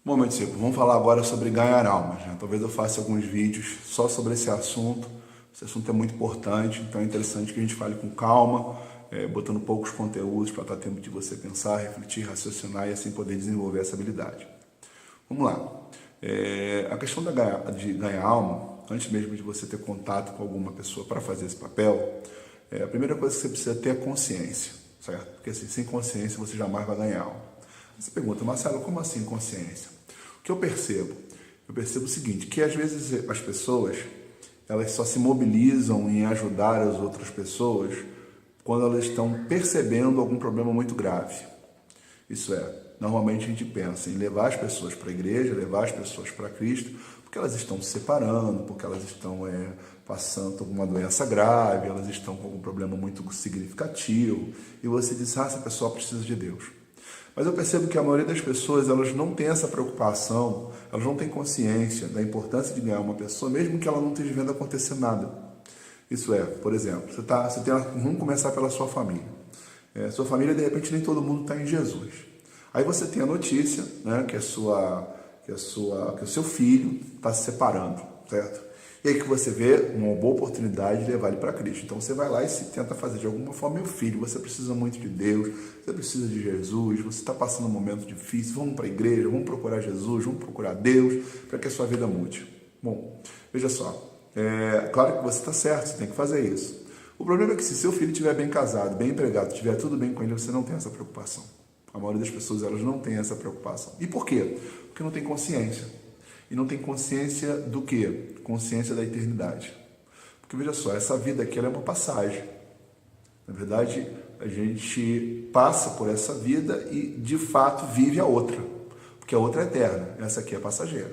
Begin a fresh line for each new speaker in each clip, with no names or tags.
Bom, meu discípulo, vamos falar agora sobre ganhar almas, né? Talvez eu faça alguns vídeos só sobre esse assunto. Esse assunto é muito importante, então é interessante que a gente fale com calma, botando poucos conteúdos para dar tempo de você pensar, refletir, raciocinar e assim poder desenvolver essa habilidade. Vamos lá. A questão de ganhar alma, antes mesmo de você ter contato com alguma pessoa para fazer esse papel, a primeira coisa que você precisa ter é consciência, certo? Porque assim, sem consciência você jamais vai ganhar alma. Você pergunta, Marcelo, como assim consciência? O que eu percebo? Eu percebo o seguinte, que às vezes as pessoas, elas só se mobilizam em ajudar as outras pessoas quando elas estão percebendo algum problema muito grave. Isso é, normalmente a gente pensa em levar as pessoas para a igreja, levar as pessoas para Cristo, porque elas estão se separando, porque elas estão passando por uma doença grave, elas estão com algum problema muito significativo, e você diz, essa pessoa precisa de Deus. Mas eu percebo que a maioria das pessoas, elas não tem essa preocupação, elas não têm consciência da importância de ganhar uma pessoa, mesmo que ela não esteja vendo acontecer nada. Isso é, por exemplo, vamos começar pela sua família. Sua família, de repente, nem todo mundo está em Jesus. Aí você tem a notícia, né, que o seu filho está se separando, certo? E aí que você vê uma boa oportunidade de levar ele para Cristo. Então você vai lá e se tenta fazer de alguma forma, meu filho, você precisa muito de Deus, você precisa de Jesus, você está passando um momento difícil, vamos para a igreja, vamos procurar Jesus, vamos procurar Deus, para que a sua vida mude. Bom, veja só, claro que você está certo, você tem que fazer isso. O problema é que se seu filho estiver bem casado, bem empregado, estiver tudo bem com ele, você não tem essa preocupação. A maioria das pessoas, elas não tem essa preocupação. E por quê? Porque não tem consciência. E não tem consciência do quê? Consciência da eternidade. Porque veja só, essa vida aqui ela é uma passagem. Na verdade, a gente passa por essa vida e de fato vive a outra. Porque a outra é eterna, essa aqui é passageira.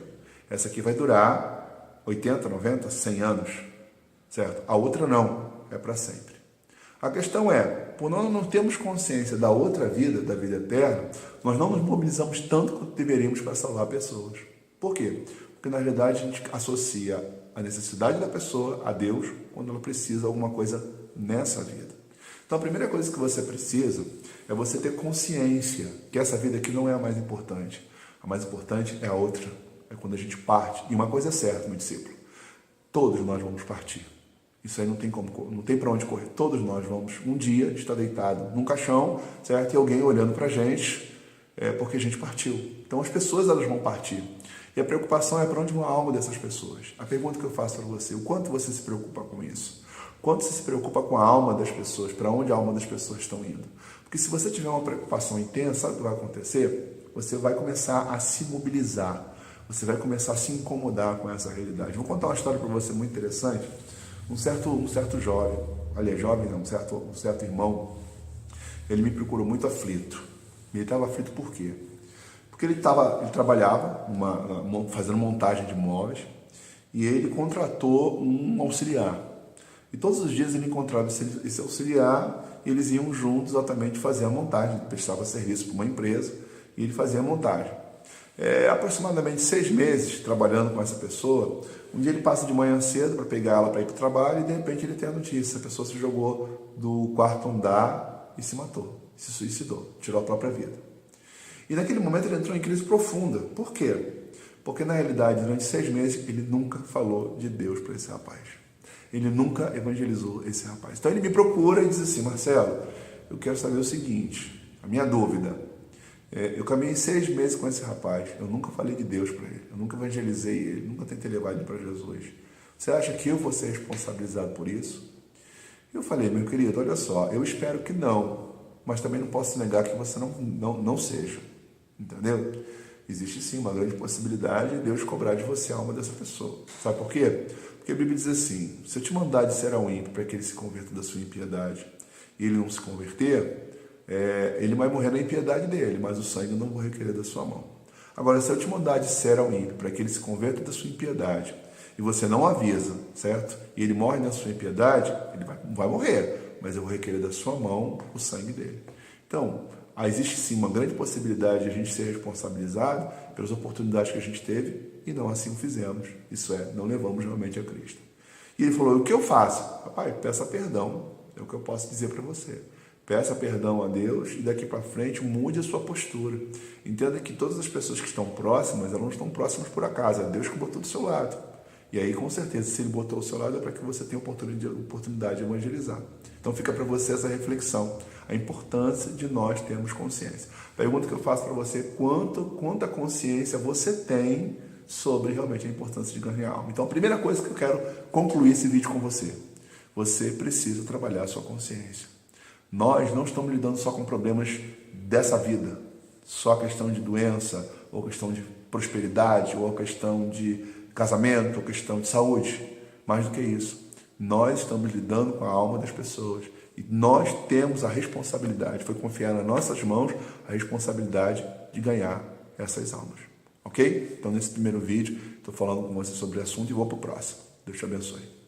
Essa aqui vai durar 80, 90, 100 anos, certo? A outra não, é para sempre. A questão é, por nós não termos consciência da outra vida, da vida eterna, nós não nos mobilizamos tanto quanto deveríamos para salvar pessoas. Por quê? Porque na realidade a gente associa a necessidade da pessoa a Deus quando ela precisa de alguma coisa nessa vida. Então a primeira coisa que você precisa é você ter consciência que essa vida aqui não é a mais importante. A mais importante é a outra, é quando a gente parte. E uma coisa é certa, meu discípulo, todos nós vamos partir. Isso aí não tem para onde correr. Todos nós vamos um dia estar deitado num caixão, certo? E alguém olhando para a gente, porque a gente partiu. Então as pessoas elas vão partir. E a preocupação é para onde vai a alma dessas pessoas. A pergunta que eu faço para você, o quanto você se preocupa com isso? Quanto você se preocupa com a alma das pessoas, para onde a alma das pessoas estão indo? Porque se você tiver uma preocupação intensa, sabe o que vai acontecer? Você vai começar a se mobilizar, você vai começar a se incomodar com essa realidade. Vou contar uma história para você muito interessante. Um certo jovem, aliás, jovem não, um certo irmão, ele me procurou muito aflito. Ele estava aflito por quê? Porque ele trabalhava fazendo montagem de móveis e ele contratou um auxiliar. E todos os dias ele encontrava esse auxiliar e eles iam juntos exatamente fazer a montagem. Ele prestava serviço para uma empresa e ele fazia a montagem. Aproximadamente 6 meses trabalhando com essa pessoa, um dia ele passa de manhã cedo para pegar ela para ir para o trabalho e de repente ele tem a notícia, a pessoa se jogou do quarto andar e se matou, se suicidou, tirou a própria vida. E naquele momento ele entrou em crise profunda. Por quê? Porque na realidade, durante 6 meses, ele nunca falou de Deus para esse rapaz. Ele nunca evangelizou esse rapaz. Então ele me procura e diz assim, Marcelo, eu quero saber o seguinte, a minha dúvida, eu caminhei 6 meses com esse rapaz, eu nunca falei de Deus para ele, eu nunca evangelizei ele, nunca tentei levar ele para Jesus. Você acha que eu vou ser responsabilizado por isso? Eu falei, meu querido, olha só, eu espero que não, mas também não posso negar que você não seja. Entendeu? Existe sim uma grande possibilidade de Deus cobrar de você a alma dessa pessoa. Sabe por quê? Porque a Bíblia diz assim, se eu te mandar disser ao ímpio para que ele se converta da sua impiedade e ele não se converter, ele vai morrer na impiedade dele, mas o sangue não vou requerer da sua mão. Agora, se eu te mandar disser ao ímpio para que ele se converta da sua impiedade e você não avisa, certo? E ele morre na sua impiedade, ele vai morrer, mas eu vou requerer da sua mão o sangue dele. Então, existe sim uma grande possibilidade de a gente ser responsabilizado pelas oportunidades que a gente teve e não assim o fizemos. Isso é, não levamos realmente a Cristo. E ele falou, o que eu faço? Papai, peça perdão, é o que eu posso dizer para você. Peça perdão a Deus e daqui para frente mude a sua postura. Entenda que todas as pessoas que estão próximas, elas não estão próximas por acaso, é Deus que botou do seu lado. E aí, com certeza, se Ele botou ao seu lado, é para que você tenha oportunidade de evangelizar. Então fica para você essa reflexão, a importância de nós termos consciência. Pergunta que eu faço para você, quanta consciência você tem sobre realmente a importância de ganhar alma. Então a primeira coisa que eu quero concluir esse vídeo com você, você precisa trabalhar a sua consciência. Nós não estamos lidando só com problemas dessa vida, só questão de doença, ou questão de prosperidade, ou questão de casamento, ou questão de saúde. Mais do que isso, nós estamos lidando com a alma das pessoas e nós temos a responsabilidade, foi confiar nas nossas mãos a responsabilidade de ganhar essas almas. Ok? Então nesse primeiro vídeo, estou falando com você sobre o assunto e vou para o próximo. Deus te abençoe.